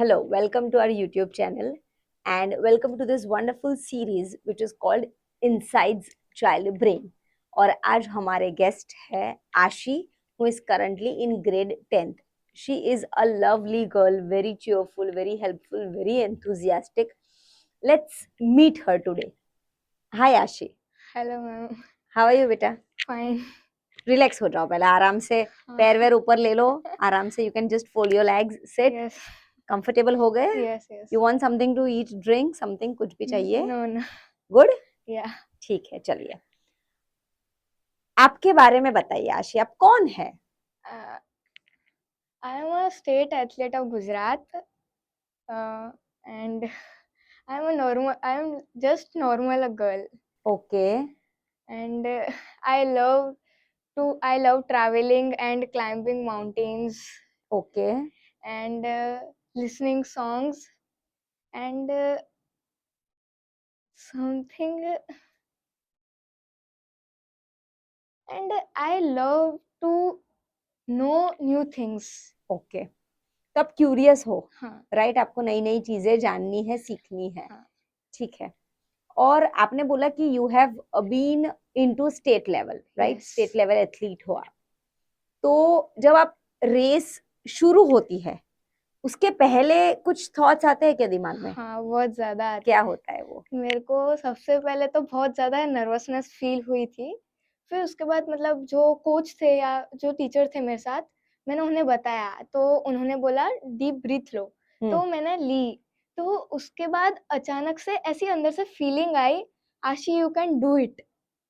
Hello, welcome to our YouTube channel and welcome to this wonderful series which is called Insides Child Brain. और आज हमारे guest है आशी who is currently in grade 10th. She is a lovely girl, very cheerful, very helpful, very enthusiastic. Let's meet her today. Hi Ashi. Hello ma'am. How are you बेटा? Fine. Relax हो जाओ पहले आराम से पैर वैर ऊपर ले लो आराम से. You can just fold your legs, sit. Yes comfortable हो गए? Yes yes. You want something to eat, drink, something कुछ भी चाहिए? No no. गुड. या ठीक है, चलिए आपके बारे में बताइए आशी, आप कौन है? I am a state athlete of Gujarat and I am just normal a girl okay. And I love travelling and climbing mountains okay. And listening songs and something and I love to know new things. Okay, तो आप curious हो, हाँ right? आपको नई नई चीजें जाननी है, सीखनी है. हाँ. ठीक है. और आपने बोला कि you have been into state level, right? Yes. State level athlete हो आप. तो जब आप रेस शुरू होती है उसके पहले कुछ थॉट्स आते हैं क्या दिमाग में? हाँ बहुत ज्यादा आते क्या हैं. होता है वो? मेरे को सबसे पहले तो बहुत ज्यादा नर्वसनेस फील हुई थी. फिर उसके बाद मतलब जो कोच थे या जो टीचर थे मेरे साथ, मैंने उन्हें बताया तो उन्होंने बोला डीप ब्रीथ लो. तो मैंने ली. तो उसके बाद अचानक से ऐसी अंदर से फीलिंग आई, आशी you can do it.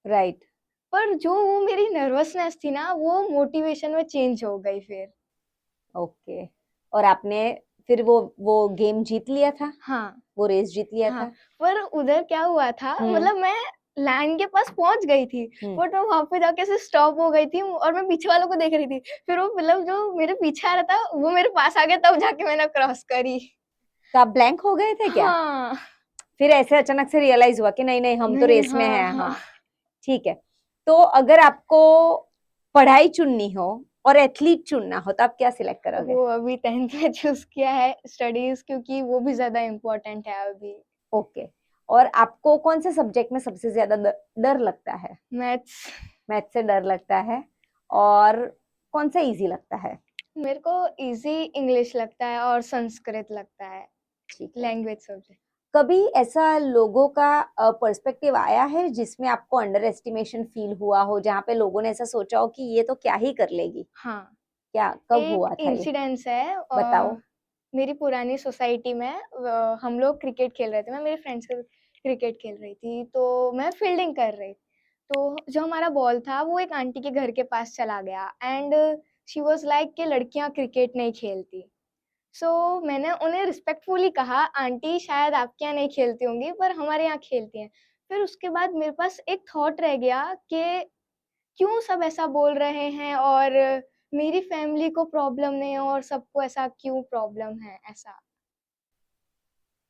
Right. पर जो वो मेरी नर्वसनेस थी ना, वो मोटिवेशन में चेंज हो गई फिर. ओके. और आपने फिर वो गेम जीत लिया था? हाँ वो रेस जीत लिया हाँ. था? पर उधर क्या हुआ था, मतलब मैं लाइन के पास पहुंच गई थी, बट मैं वहां पे जाके ऐसे स्टॉप हो गई थी और मैं पीछे वालों को देख रही थी. फिर वो मतलब जो मेरे पीछे आ रहा था वो मेरे पास आ गया, तब जाके मैंने क्रॉस करी. तो आप ब्लैंक हो गए थे क्या? हाँ. फिर ऐसे अचानक से रियलाइज हुआ कि नहीं नहीं हम तो नहीं. रेस में हाँ हैं. हाँ. हाँ, ठीक है. तो अगर आपको पढ़ाई चुननी हो और एथलीट चुनना हो तो आप क्या सिलेक्ट करोगे? वो अभी 10th में चूज किया है स्टडीज, क्योंकि वो भी ज्यादा इम्पोर्टेंट है अभी. ओके. और आपको कौन से सब्जेक्ट में सबसे ज्यादा डर लगता है? मैथ्स. मैथ से डर लगता है. और कौन सा इजी लगता है? मेरे को इजी इंग्लिश लगता है और संस्कृत लगता है, ठीक है. Language subject. कभी ऐसा लोगों का पर्सपेक्टिव आया है जिसमें आपको अंडर एस्टिमेशन फील हुआ हो, जहाँ पे लोगों ने ऐसा सोचा हो कि ये तो क्या ही कर लेगी? हाँ. क्या, कब एक हुआ था ये? इंसिडेंस है. बताओ. मेरी पुरानी सोसाइटी में हम लोग क्रिकेट खेल रहे थे. मैं मेरे फ्रेंड्स के क्रिकेट खेल रही थी, तो मैं फील्डिंग कर रही. तो जो हमारा बॉल था वो एक आंटी के घर के पास चला गया एंड शी वाज लाइक कि लड़कियां क्रिकेट नहीं खेलती. सो मैंने उन्हें रिस्पेक्टफुली कहा, आंटी शायद आपके यहाँ नहीं खेलती होंगी पर हमारे यहाँ खेलती हैं. फिर उसके बाद मेरे पास एक थॉट रह गया कि क्यों सब ऐसा बोल रहे हैं और मेरी फैमिली को प्रॉब्लम नहीं है और सबको ऐसा क्यों प्रॉब्लम है ऐसा.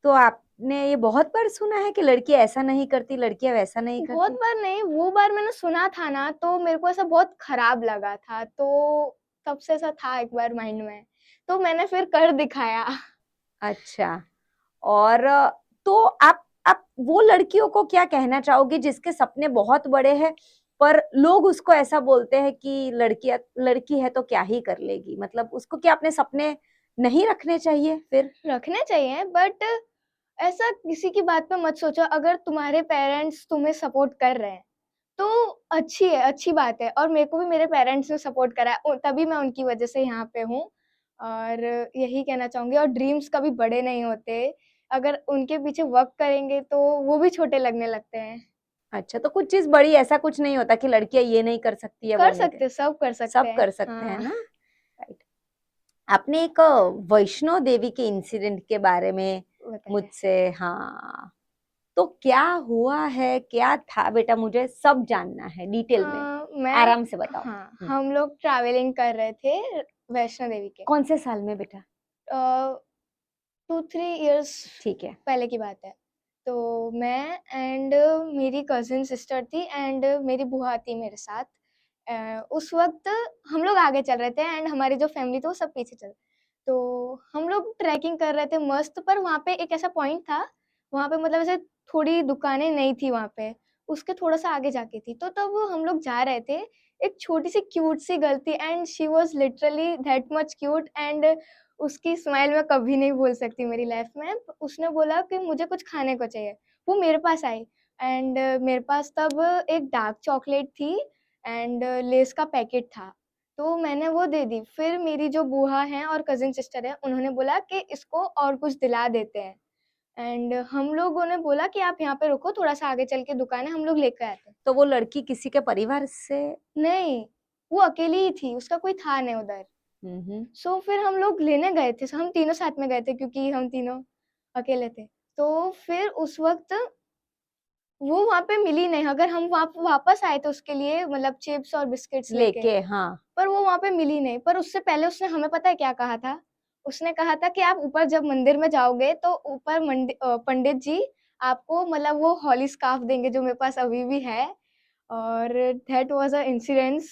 तो आपने ये बहुत बार सुना है कि लड़कियां ऐसा नहीं करती, लड़कियां वैसा नहीं बहुत करती? बार नहीं, वो बार मैंने सुना था ना, तो मेरे को ऐसा बहुत खराब लगा था, तो तब से ऐसा था एक बार माइंड में, तो मैंने फिर कर दिखाया. अच्छा. और तो आप वो लड़कियों को क्या कहना चाहोगे जिसके सपने बहुत बड़े हैं पर लोग उसको ऐसा बोलते हैं कि लड़की है तो क्या ही कर लेगी? मतलब उसको क्या अपने सपने नहीं रखने चाहिए फिर? रखने चाहिए, बट ऐसा किसी की बात पे मत सोचो. अगर तुम्हारे पेरेंट्स तुम्हें सपोर्ट कर रहे हैं तो अच्छी है, अच्छी बात है. और मेरे को भी मेरे पेरेंट्स ने सपोर्ट करा है, तभी मैं उनकी वजह से यहाँ पे हूँ. और यही कहना चाहूंगी. और ड्रीम्स कभी बड़े नहीं होते, अगर उनके पीछे वर्क करेंगे तो वो भी छोटे लगने लगते हैं. अच्छा, तो कुछ चीज बड़ी ऐसा कुछ नहीं होता कि लड़कियां ये नहीं कर सकती या वो कर नहीं कर, सकते, सब कर सकते सब हैं. कर सकते हैं हाँ. ना? राइट. आपने एक वैष्णो देवी के इंसिडेंट के बारे में बताइए. मुझसे, हाँ, तो क्या हुआ है, क्या था बेटा? मुझे सब जानना है डिटेल में. मैं आराम से बताओ. हाँ, हम लोग ट्रैवलिंग कर रहे थे वैष्णो देवी के. कौन से साल में बेटा? 2-3 इयर्स ठीक है. पहले की बात है. तो मैं एंड मेरी कजिन सिस्टर थी एंड मेरी बुआ थी मेरे साथ. उस वक्त हम लोग आगे चल रहे थे एंड हमारी जो फैमिली थी वो सब पीछे चल. तो हम लोग ट्रैकिंग कर रहे थे मस्त, पर वहाँ पे एक ऐसा पॉइंट था, वहाँ पे मतलब ऐसे थोड़ी दुकानें नहीं थी वहाँ पे, उसके थोड़ा सा आगे जाके थी। तो तब हम लोग जा रहे थे, एक छोटी सी क्यूट सी गर्ल थी and she was literally that much cute, and उसकी स्माइल मैं कभी नहीं भूल सकती मेरी लाइफ में। उसने बोला कि मुझे कुछ खाने को चाहिए, वो मेरे पास आई एंड मेरे पास तब एक डार्क चॉकलेट थी एंड लेस का पैकेट था, तो मैंने वो दे दी। फिर मेरी जो बुआ हैं और कजिन सिस्टर है, उन्होंने बोला कि इसको और कुछ दिला देते हैं, एंड हम लोगों ने बोला कि आप यहाँ पे रुको, थोड़ा सा आगे चल के दुकान है, हम लोग लेकर आते हैं। तो वो लड़की किसी के परिवार से? नहीं, वो अकेली ही थी, उसका कोई था नहीं उधर। सो फिर हम लोग लेने गए थे, हम तीनों साथ में गए थे क्योंकि हम तीनों अकेले थे। तो फिर उस वक्त वो वहाँ पे मिली नहीं, अगर हम वापस आए थे उसके लिए, मतलब चिप्स और बिस्किट्स लेके, लेके, हाँ। पर वो वहाँ पे मिली नहीं। पर उससे पहले उसने हमें पता है क्या कहा था? उसने कहा था कि आप ऊपर जब मंदिर में जाओगे तो ऊपर पंडित जी आपको मतलब वो हॉली स्कार्फ देंगे, जो मेरे पास अभी भी है। और that was a incidence.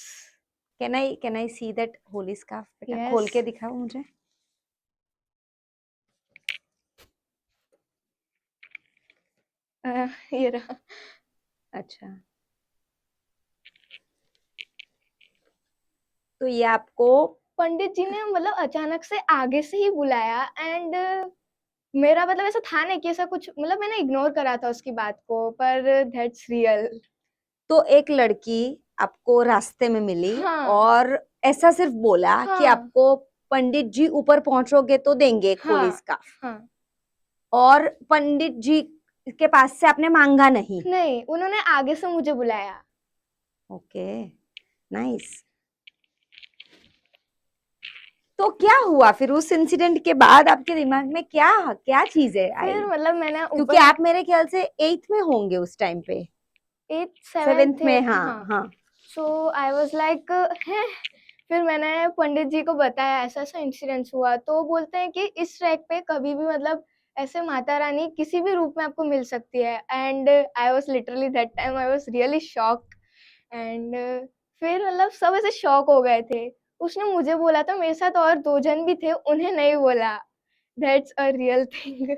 Can I see that Holi scarf? बेटा खोल यस, के दिखाओ मुझे। ये रहा। अच्छा, तो ये आपको पंडित जी ने मतलब अचानक से आगे से ही बुलाया एंड मेरा मतलब ऐसा था नहीं कि ऐसा कुछ, मतलब मैंने इग्नोर करा था उसकी बात को, पर दैट्स रियल। तो एक लड़की आपको रास्ते में मिली हाँ, और ऐसा सिर्फ बोला कि हाँ, आपको पंडित जी ऊपर पहुंचोगे तो देंगे एक होली हाँ, स्कार्फ, हाँ। और पंडित जी के पास से आपने मांगा नहीं? नहीं, उन्होंने आगे से मुझे बुलाया। Okay, nice. तो क्या हुआ फिर उस इंसिडेंट के बाद आपके दिमाग में क्या क्या चीजें आई? फिर मतलब मैंने क्योंकि ऊपर आप मेरे ख्याल से 8th में होंगे उस टाइम पे। 8th 7th 7th में, थे, हाँ हाँ। हाँ। सो आई वाज लाइक हैं। फिर मैंने पंडित जी को बताया ऐसा ऐसा इंसिडेंस हुआ, तो बोलते हैं कि इस ट्रैक पे कभी भी मतलब ऐसे माता रानी किसी भी रूप में आपको मिल सकती है, and I was literally that time I was really shocked and फिर मतलब सब ऐसे शॉक हो गए थे। उसने मुझे बोला था, मेरे साथ और 2 जन भी थे, उन्हें नहीं बोला। That's a real thing.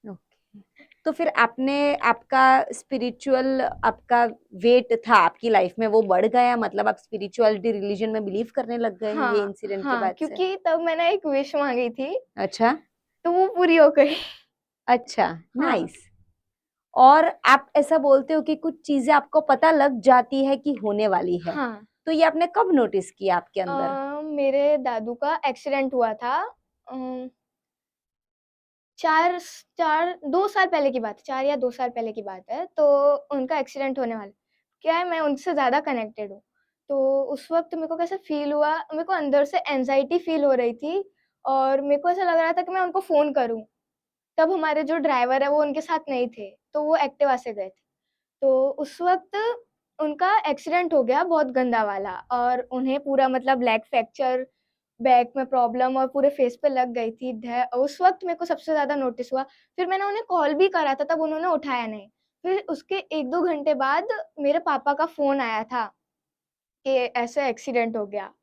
Okay, तो फिर आपने आपका स्पिरिचुअल आपका वेट था आपकी लाइफ में वो बढ़ गया, मतलब आप स्पिरिचुअलिटी रिलीजन में बिलीव करने लग गए ये हाँ, इंसिडेंट के हाँ, बाद से? क्योंकि तब मैंने एक विश मांगी थी, अच्छा। तो वो पूरी हो गई। अच्छा, हाँ, नाइस। और आप ऐसा बोलते हो कि कुछ चीजें आपको पता लग जाती है कि होने वाली है, हाँ। तो ये आपने कब नोटिस किया आपके अंदर? मेरे दादू का एक्सीडेंट हुआ था। अम, 4 4 2 साल पहले की बात है, 4 या 2 साल पहले की बात है, तो उनका एक्सीडेंट होने वाला। क्या है, मैं उनसे ज़्यादा कनेक्टेड हूँ, तो उस वक़्त मेरे को कैसा फ़ील हुआ, मेरे को अंदर से एंग्ज़ायटी फ़ील हो रही थी और मेरे को ऐसा लग रहा था कि मैं उनको फ़ोन करूँ। तब हमारे जो ड्राइवर है वो उनके साथ नहीं थे, तो वो एक्टिवा से गए थे। तो उस वक़्त उनका एक्सीडेंट हो गया बहुत गंदा वाला, और उन्हें पूरा मतलब लेग फ्रैक्चर, बैक में प्रॉब्लम और पूरे फेस पे लग गई थी। उस वक़्त मेरे को सबसे ज़्यादा नोटिस हुआ। फिर मैंने उन्हें कॉल भी करा था, तब उन्होंने उठाया नहीं। फिर उसके 1-2 घंटे बाद मेरे पापा का फ़ोन आया था कि ऐसे एक्सीडेंट हो गया।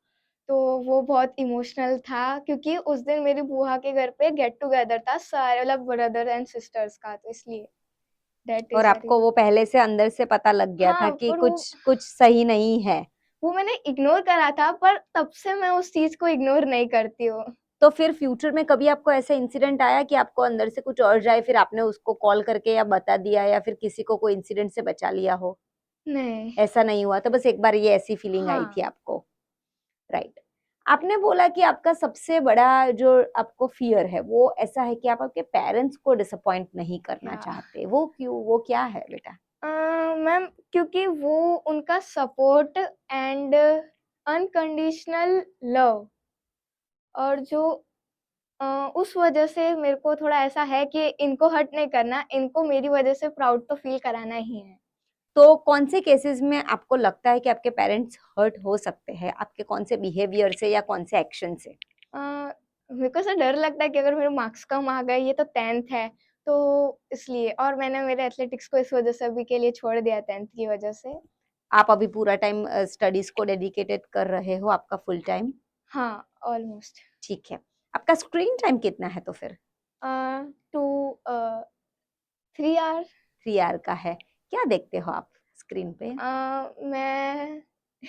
तो वो बहुत इमोशनल था क्योंकि उस दिन मेरी बुआ के घर पे गेट टुगेदर था सारे मतलब ब्रदर एंड सिस्टर्स का, तो इसलिए दैट और इज़ अ आपको वो पहले से अंदर से पता लग गया था हाँ, कि पर कुछ कुछ सही नहीं है? वो मैंने इग्नोर करा था, पर तब से मैं उस चीज़ को इग्नोर नहीं करती हूँ। तो फिर फ्यूचर में कभी आपको ऐसा इंसिडेंट आया कि आपको अंदर से कुछ और जाए, फिर आपने उसको कॉल करके या बता दिया या फिर किसी को कोई इंसिडेंट से बचा लिया हो? नहीं। ऐसा नहीं हुआ, तो बस एक बार ये ऐसी फीलिंग आई थी हाँ, आपको, राइट? आपने बोला कि आपका सबसे बड़ा जो आपको फियर है वो ऐसा है कि आप आपके पेरेंट्स को डिसअपॉइंट नहीं करना या चाहते, वो क्यों, वो क्या है बेटा? मैम, क्योंकि वो उनका सपोर्ट एंड अनकंडीशनल लव, और जो अ, उस वजह से मेरे को थोड़ा ऐसा है कि इनको हर्ट नहीं करना, इनको मेरी वजह से प्राउड तो फील कराना ही है। तो कौन से केसेस में आपको लगता है कि आपके पेरेंट्स हर्ट हो सकते हैं, आपके कौन से बिहेवियर से या कौन से एक्शन से? अ, मेरे को ऐसा डर लगता है कि अगर मेरे मार्क्स कम आ गए, ये तो 10th है, तो इसलिए, और मैंने मेरे एथलेटिक्स को इस वजह से अभी के लिए छोड़ दिया 10th की वजह से। आप अभी पूरा टाइम स्टडीज को डेडिकेटेड कर रहे हो, आपका फुल टाइम? हाँ, ऑलमोस्ट। ठीक है। आपका स्क्रीन टाइम कितना है तो फिर? 2 3 आवर। 3 आवर का है। क्या देखते हो आप स्क्रीन पे? मैं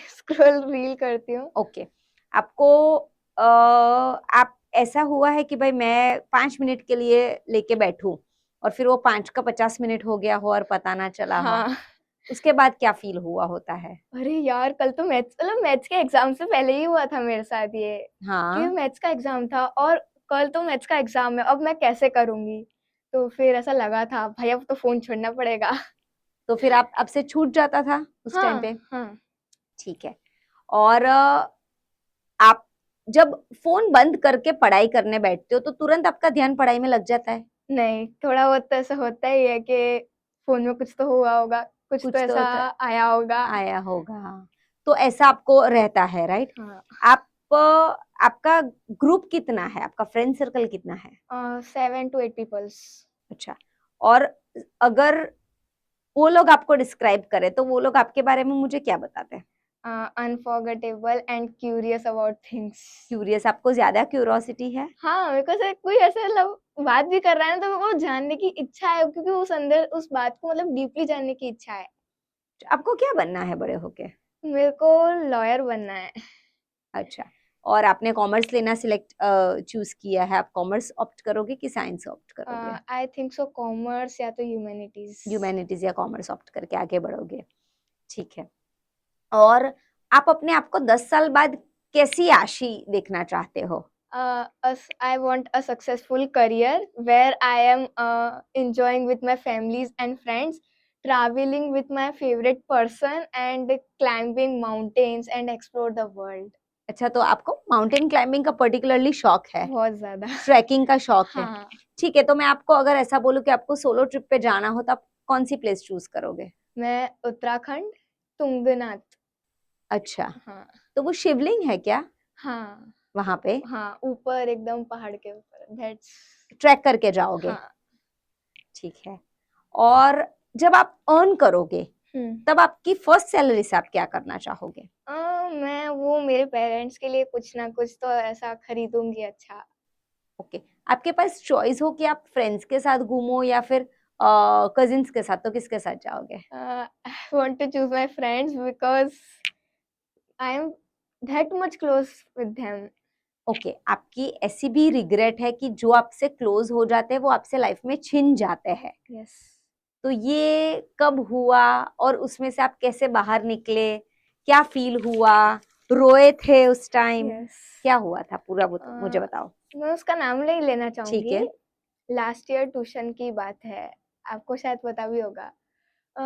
स्क्रॉल रील करती हूँ। ओके। आपको आप ऐसा हुआ है कि भाई मैं 5 मिनट के लिए लेके बैठूं और फिर वो 5 का 50 मिनट हो गया हो और पता ना चला हो, हाँ। उसके बाद क्या फील हुआ होता है? अरे यार, कल तो मैथ्स के एग्जाम से पहले ही हुआ था मेरे साथ ये, कि हाँ। मैथ्स का एग्जाम था और कल तो मैथ्स का एग्जाम है, अब मैं कैसे करूंगी। तो फिर ऐसा लगा था भाई अब तो फोन छोड़ना पड़ेगा। तो फिर आप अब से छूट जाता था उस टाइम पे? हाँ हाँ। ठीक है। और आप जब फोन बंद करके पढ़ाई करने बैठते हो तो तुरंत आपका ध्यान पढ़ाई में लग जाता है? नहीं, थोड़ा बहुत तो ऐसा होता ही है कि फोन में कुछ तो हुआ होगा, कुछ तो कुछ तो ऐसा आया होगा। आया होगा, तो ऐसा आपको रहता है, राइट? हाँ। आप आपका ग्रुप कितना है, आपका फ्रेंड सर्कल कितना है? 7 to 8 पीपल्स। अच्छा। और अगर वो लोग आपको डिस्क्राइब करें तो वो लोग आपके बारे में मुझे क्या बताते हैं? Unforgettable and curious about things. Curious, आपको ज्यादा क्यूरोसिटी है? हाँ, मेरे को से कोई ऐसे मतलब बात भी कर रहा है ना, तो मेरे को जानने की इच्छा है, क्योंकि उस अंदर उस बात को मतलब डीपली जानने की इच्छा है। आपको क्या बनना है बड़े होके? मेरे को लॉयर बनना है। अच्छा। और आपने कॉमर्स लेना सिलेक्ट चूज किया है, आप कॉमर्स ऑप्ट करोगे कि साइंस ऑप्ट करोगे? आई थिंक सो कॉमर्स या तो ह्यूमैनिटीज। ह्यूमैनिटीज या कॉमर्स ऑप्ट करके आगे बढ़ोगे। ठीक है। और आप अपने आप को 10 साल बाद कैसी आशी देखना चाहते हो? I want a successful career where I am enjoying with my families and friends, traveling with my favorite person, and climbing mountains and explore the world. अच्छा, तो आपको माउंटेन क्लाइंबिंग का पर्टिकुलरली शौक है, बहुत ज्यादा। ट्रैकिंग का शौक है। हाँ। ठीक है, तो मैं आपको अगर ऐसा बोलूं कि आपको सोलो ट्रिप पे जाना हो तो आप कौन सी प्लेस चूज करोगे? मैं उत्तराखंड, तुंगनाथ। अच्छा। हाँ। तो वो शिवलिंग है क्या हाँ। वहां पे? हाँ, ऊपर एकदम पहाड़ के ऊपर, दैट्स। ट्रैक करके जाओगे? हाँ। ठीक है। और जब आप अर्न करोगे हम्म। तब आपकी फर्स्ट सैलरी से आप क्या करना चाहोगे? मैं वो मेरे पेरेंट्स के लिए कुछ ना कुछ तो ऐसा खरीदूंगी अच्छा। ओके। आपके पास चॉइस हो कि आप फ्रेंड्स के साथ घूमो या फिर कजिन्स के साथ, तो किसके साथ जाओगे? I want to choose my friends because I am that much close with them. Okay. आपकी ऐसी भी रिग्रेट है कि जो आपसे क्लोज हो जाते हैं वो आपसे लाइफ में छिन जाते हैं, Yes. तो ये कब हुआ और उसमें से आप कैसे बाहर निकले? क्या फील हुआ? रोए थे उस टाइम? Yes. क्या हुआ था पूरा वो मुझे अ, बताओ। मैं उसका नाम नहीं लेना ठीक चाहूंगी। है। लास्ट ईयर ट्यूशन की बात है, आपको शायद पता भी होगा। अ,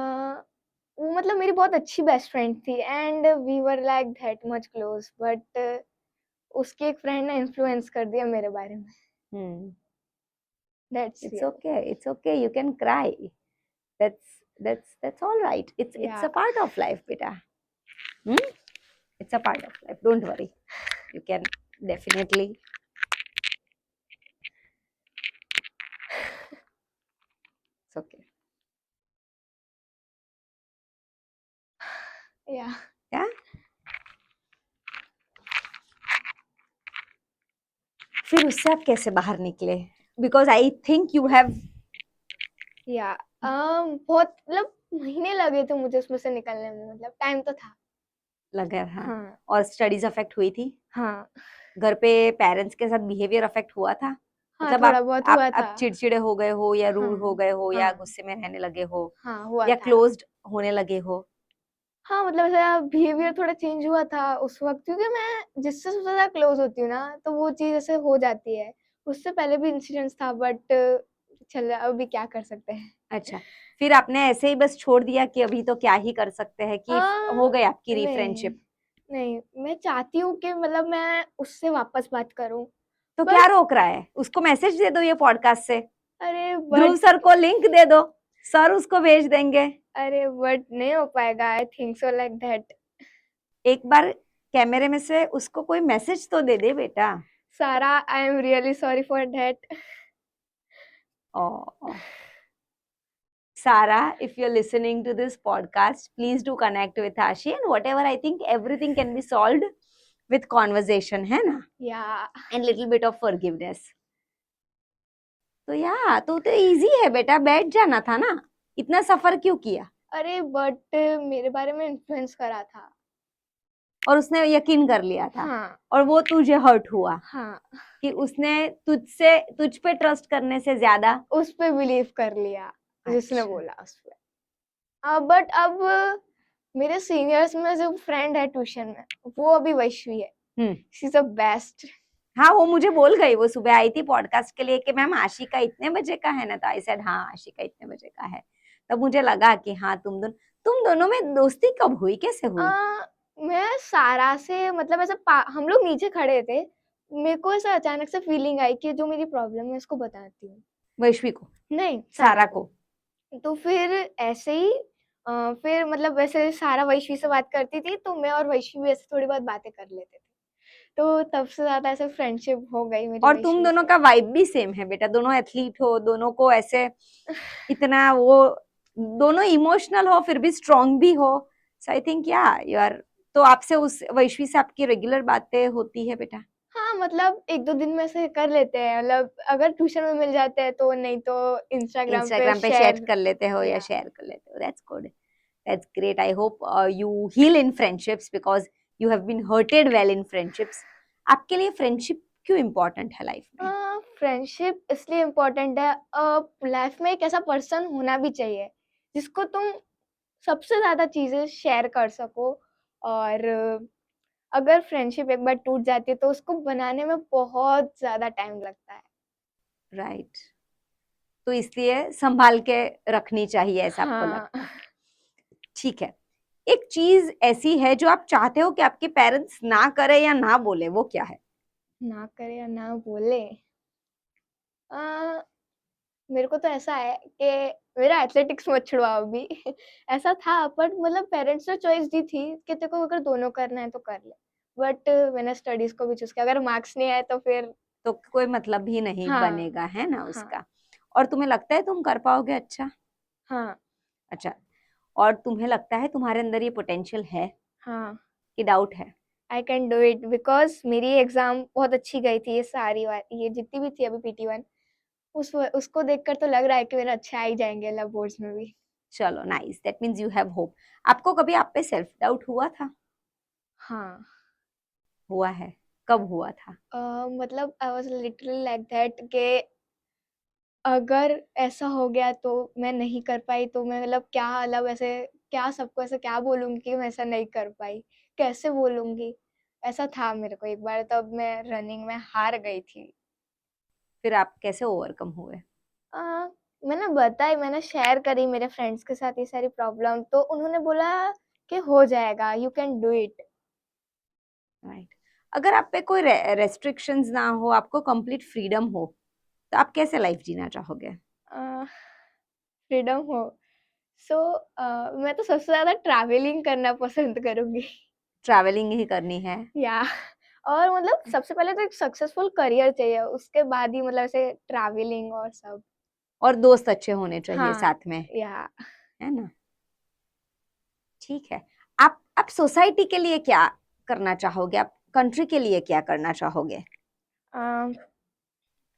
वो मतलब मेरी बहुत अच्छी बेस्ट फ्रेंड थी and we were like that much close, but उसकी एक फ्रेंड ने इन्फ्लुएंस कर दिया मेरे बारे में। Hmm. That's it's real. Okay, it's okay, you can cry. that's all right. It's या। a part of life, beta. Hmm? It's a part of life, don't worry. You can definitely. It's okay. या। Yeah. फिर उससे आप कैसे बाहर निकले? Because I think you have. या। बहुत मतलब महीने लगे थे मुझे उसमें से निकलने में, मतलब टाइम तो था। लगा, हाँ। हाँ। और स्टडीज अफेक्ट हुई थी? हाँ। घर पे पेरेंट्स के साथ बिहेवियर अफेक्ट हुआ था? हाँ, मतलब थोड़ा आप बहुत आप हुआ आप था। चिड़चिड़े हो गए हो या हाँ। रूड हो गए हो या हाँ। गुस्से में रहने लगे हो हाँ, हुआ या था। क्लोज्ड होने लगे हो? हाँ, मतलब ऐसा बिहेवियर थोड़ा चेंज हुआ था उस वक़्त, क्योंकि मैं जिससे सबसे ज़्यादा क्लोज़ होती हूँ ना, तो वो चीज़ ऐसे हो जाती है। उससे पहले भी इंसिडेंट्स था, बट चल अभी क्या कर सकते हैं। अच्छा। फिर आपने ऐसे ही बस छोड़ दिया कि अभी तो क्या ही कर सकते हैं, कि हो गई आपकी नहीं, रीफ्रेंडशिप? नहीं, मैं चाहती हूँ कि मतलब मैं उससे वापस बात करूँ, तो क्या बट रोक रहा है? उसको मैसेज दे दो ये पॉडकास्ट से। अरे ध्रुव बट सर को लिंक दे दो, सर उसको भेज देंगे। नहीं हो पाएगा, I think so like that. एक बार कैमरे में से उसको कोई मैसेज तो दे दे बेटा। सारा, I am really sorry for that. Oh, Sarah, if you're listening to this podcast, please do connect with Ashi, and whatever, I think everything can be solved with conversation, है ना, Yeah. and little bit of forgiveness. तो या तो easy है बेटा, बैठ जाना था ना, इतना सफर क्यों किया? अरे बट मेरे बारे में इन्फ्लुएंस करा था। और उसने यकीन कर लिया था, हाँ और वो तुझे हर्ट हुआ हाँ, कि उसने तुझ पे ट्रस्ट करने से ज्यादा उस पे बिलीव कर लिया जिसने अच्छा। बोला उस पे। बट अब मेरे सीनियर्स में जो फ्रेंड है ट्यूशन में, वो अभी वैश्वी है। She is the best. हाँ, वो मुझे बोल गई, वो सुबह आई थी पॉडकास्ट के लिए कि मैम आशी का इतने बजे का है ना, तो आई सेड हाँ आशी का इतने बजे का है। तब मुझे लगा कि हाँ तुम दोनों में दोस्ती कब हुई, कैसे हुई? मैं सारा से मतलब ऐसा हम लोग नीचे खड़े थे, मेरे को ऐसा अचानक से फीलिंग आई कि जो मेरी प्रॉब्लम है उसको बताती हूँ। वैश्वी को? नहीं, सारा को? तो फिर ऐसे ही फिर मतलब वैसे सारा वैश्वी से बात करती थी, तो मैं और वैश्वी भी ऐसे थोड़ी बहुत बातें कर लेते थे, तो तब से ज्यादा ऐसे फ्रेंडशिप हो गई मेरी और तुम वैश्वी दोनों से। का वाइब भी सेम है बेटा, दोनों एथलीट हो, दोनों को ऐसे इतना वो, दोनों इमोशनल हो फिर भी स्ट्रांग भी हो, सो आई थिंक या यू आर। तो आपसे उस वैश्वी से आपकी रेगुलर बातें होती है बेटा? हाँ, मतलब 1-2 दिन में से कर लेते हैं, मतलब अगर ट्यूशन में मिल जाते हैं तो, नहीं तो इंस्टाग्राम पे इंस्टाग्राम पे चैट शेयर। कर लेते हो या या शेयर कर लेते हो, that's good, that's great. I hope you heal in friendships because you have been hurted well in friendships. आपके लिए फ्रेंडशिप क्यों इम्पोर्टेंट है लाइफ में? फ्रेंडशिप इसलिए इम्पोर्टेंट है, लाइफ में एक ऐसा पर्सन होना भी चाहिए जिसको तुम सबसे ज्यादा चीजें शेयर कर सको। और अगर फ्रेंडशिप एक बार टूट जाती है तो उसको बनाने में बहुत ज्यादा टाइम लगता है। राइट, तो इसलिए संभाल के रखनी चाहिए, ऐसा आपको हाँ। लगता है? ठीक है, एक चीज ऐसी है जो आप चाहते हो कि आपके पेरेंट्स ना करे या ना बोले, वो क्या है? ना करे या ना बोले, आ, मेरे को तो ऐसा है कि मेरा एथलेटिक्स मत छुड़वाओ अभी। ऐसा था, पर मतलब पेरेंट्स ने चॉइस दी थी कि तेरे को अगर दोनों करना है तो कर ले, बट मैंने स्टडीज को भी चूज किया। अगर मार्क्स नहीं आए तो फिर तो कोई मतलब भी नहीं हाँ बनेगा, है ना हाँ उसका। और तुम्हें लगता है तुम कर पाओगे? अच्छा। हाँ अच्छा, और तुम्हें लगता है तुम्हारे अंदर ये पोटेंशियल है हाँ, कि डाउट है? I can do it because मेरी एग्जाम बहुत अच्छी गई थी, ये सारी ये जितनी भी थी अभी PT1, उसको देखकर तो लग रहा है कि मेरा अच्छा आ ही जाएंगे लब बोर्ड्स में भी। चलो nice, that means you have hope. आपको कभी आप पे सेल्फ डाउट हुआ था? हाँ। हुआ है? कब हुआ था? मतलब I was literally like that कि अगर ऐसा हो गया तो मैं नहीं कर पाई तो मैं मतलब क्या, मतलब ऐसे क्या सबको ऐसे क्या बोलूंगी कि मैं ऐसा नहीं कर पाई, कैसे बोलूंगी। ऐसा था मेरे को एक बार, तब मैं रनिंग में हार गई थी। फिर आप कैसे ओवरकम हुए? अ, मैंने बताई, मैंने शेयर करी मेरे फ्रेंड्स के साथ ये सारी प्रॉब्लम, तो उन्होंने बोला कि हो जाएगा, you can do it. Right. अगर आप पे कोई रेस्ट्रिक्शंस ना हो, आपको कंप्लीट फ्रीडम हो, तो आप कैसे लाइफ जीना चाहोगे? फ्रीडम हो, सो मैं तो सबसे ज्यादा ट्रैवलिंग करना पसंद करूंगी। ट्रैवलिंग ही करनी है? या और मतलब सबसे पहले तो एक सक्सेसफुल करियर चाहिए, उसके बाद ही मतलब ऐसे ट्रैवलिंग और सब। और दोस्त अच्छे होने चाहिए हाँ। साथ में, या है ना? ठीक है। आप सोसाइटी के लिए क्या करना चाहोगे? आप कंट्री के लिए क्या करना चाहोगे?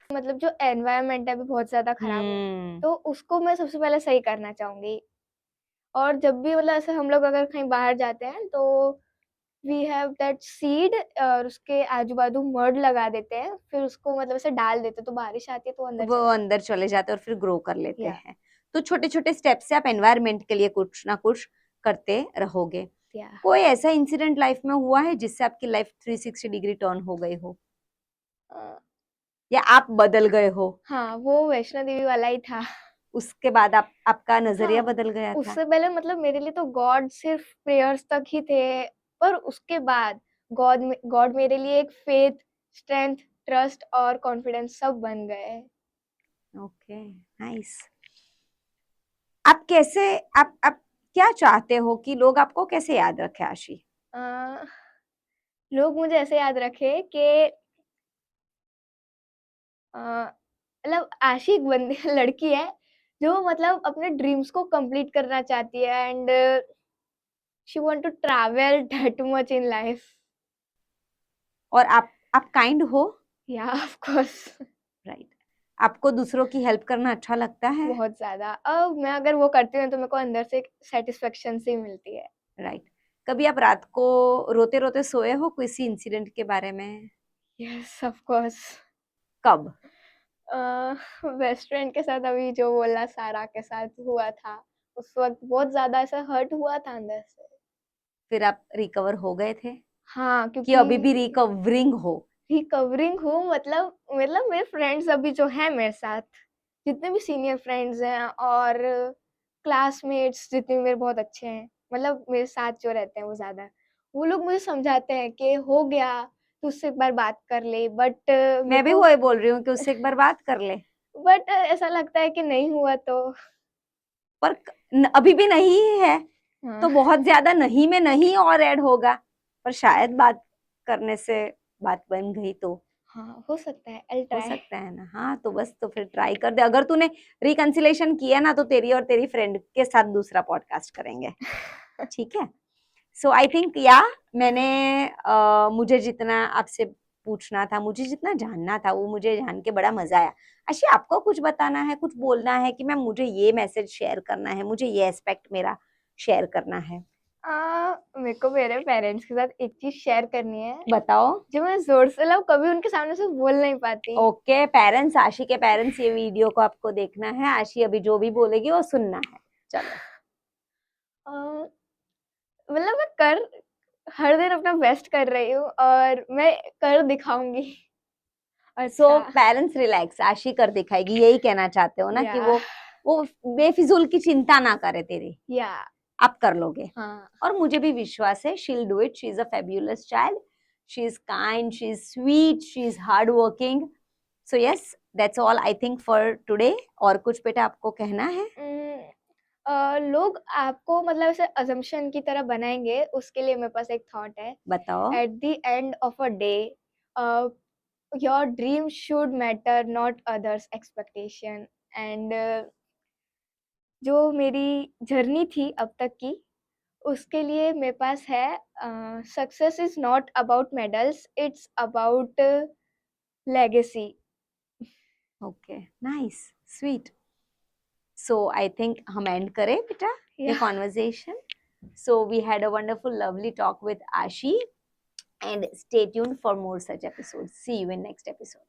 मतलब जो एनवायरनमेंट है अभी बहुत ज्यादा खराब हो रहा है, तो उसको मैं सबसे पहले सही करना चाहूंगी। और जब भी मतलब ऐसे हम लोग अगर कहीं बाहर जाते हैं तो वी हैव दैट सीड, और उसके आजू बाजू मड लगा देते हैं, फिर उसको मतलब ऐसे डाल देते हैं, तो बारिश आती है तो अंदर वो चला अंदर चले जाते हैं और फिर ग्रो कर लेते या हैं। तो छोटे छोटे स्टेप से आप एनवायरनमेंट के लिए कुछ ना कुछ करते रहोगे। या कोई ऐसा इंसिडेंट लाइफ में हुआ है जिससे आपकी लाइफ 360 डिग्री टर्न हो गई हो, या आप बदल गए हो? हाँ, वो वैष्णो देवी वाला ही था। उसके बाद आपका नजरिया हाँ, बदल गया था? उससे पहले मतलब मेरे लिए तो गॉड सिर्फ प्रेयर्स तक ही थे, पर उसके बाद गॉड मेरे लिए एक फेथ, स्ट्रेंथ, ट्रस्ट और कॉन्फिडेंस सब बन गए। Okay, nice. आप कैसे, आप क्या चाहते हो कि लोग आपको कैसे याद रखें आशी? अ, लोग मुझे ऐसे याद रखे कि मतलब आशी एक बंदी लड़की है जो मतलब अपने ड्रीम्स को कंप्लीट करना चाहती है, and she want to travel that much in life. और आप काइंड हो? या ऑफ कोर्स। राइट। आपको दूसरों की हेल्प करना अच्छा लगता है? बहुत ज्यादा। अब मैं अगर वो करती हूँ तो मेरे को अंदर से सेटिस्फेक्शन सी मिलती है। राइट। कभी आप रात को रोते रोते सोए हो किसी इंसिडेंट के बारे में? Yes of course. कब? बेस्ट फ्रेंड के साथ अभी जो बोला सारा के साथ हुआ था, उस वक्त बहुत ज्यादा ऐसा हर्ट हुआ था अंदर से। फिर आप रिकवर हो गए थे हाँ, कि अभी भी क्योंकि रिकवरिंग हो? रिकवरिंग हूँ, मतलब मेरे फ्रेंड्स अभी जो है मेरे साथ, जितने भी सीनियर फ्रेंड्स हैं और क्लासमेट्स जितने भी मेरे बहुत अच्छे हैं, मतलब मेरे साथ जो रहते हैं वो ज्यादा, वो लोग मुझे समझाते हैं कि हो गया, तू उससे एक बार बात कर ले, बट मेरे मैं भी को वही बोल रही हूँ कि उससे एक बार बात कर ले। बट ऐसा लगता है कि नहीं हुआ तो। पर अभी भी नहीं है हाँ। तो बहुत ज्यादा नहीं में नहीं और ऐड होगा, पर शायद बात करने से बात बन गई तो हाँ, हो सकता है, आई हो ट्राई। सकता है ना। हाँ तो बस, तो फिर ट्राई कर दे। अगर तूने रिकंसिलेशन किया ना तो तेरी और तेरी फ्रेंड के साथ दूसरा पॉडकास्ट करेंगे, ठीक है? सो आई थिंक या मैंने मुझे जितना आपसे पूछना था, मुझे जितना जानना था, वो मुझे जान के बड़ा मजा आया। अच्छा, आपको कुछ बताना है, कुछ बोलना है कि मैम मुझे ये मैसेज शेयर करना है, मुझे ये एस्पेक्ट मेरा शेयर करना है? मेरे को मेरे पेरेंट्स के साथ एक चीज शेयर करनी है, बताओ। जो मैं जोर से कभी उनके सामने से बोल नहीं पाती। ओके पेरेंट्स, आशी के पेरेंट्स, ये वीडियो को आपको देखना है। आशी अभी जो भी बोलेगी वो सुनना है। चलो। अ, मतलब मैं कर हर दिन अपना बेस्ट कर रही हूँ और मैं कर दिखाऊंगी। सो अच्छा। पेरेंट्स रिलैक्स, आशी कर दिखाएगी, यही कहना चाहते हो ना कि या वो बेफिजूल की चिंता ना करे तेरी, या आप कर लोगे। हाँ। और मुझे भी विश्वास है, she will do it. She is a fabulous child, she is kind, she is sweet, she is hard working. So yes, that's all I think for today. और कुछ बेटा आपको कहना है? लोग आपको मतलब ऐसे अजम्पशन की तरह बनाएंगे, उसके लिए मेरे पास एक थॉट है। बताओ। At the end of a day, your dream should matter, not others expectation. And जो मेरी जर्नी थी अब तक की, उसके लिए मेरे पास है, success is not about medals, it's about legacy. Okay, nice, sweet. So I think हम एंड करें बेटा ये या conversation. So we had a wonderful, lovely talk with Ashi, and stay tuned for more such episodes. See you in next episode.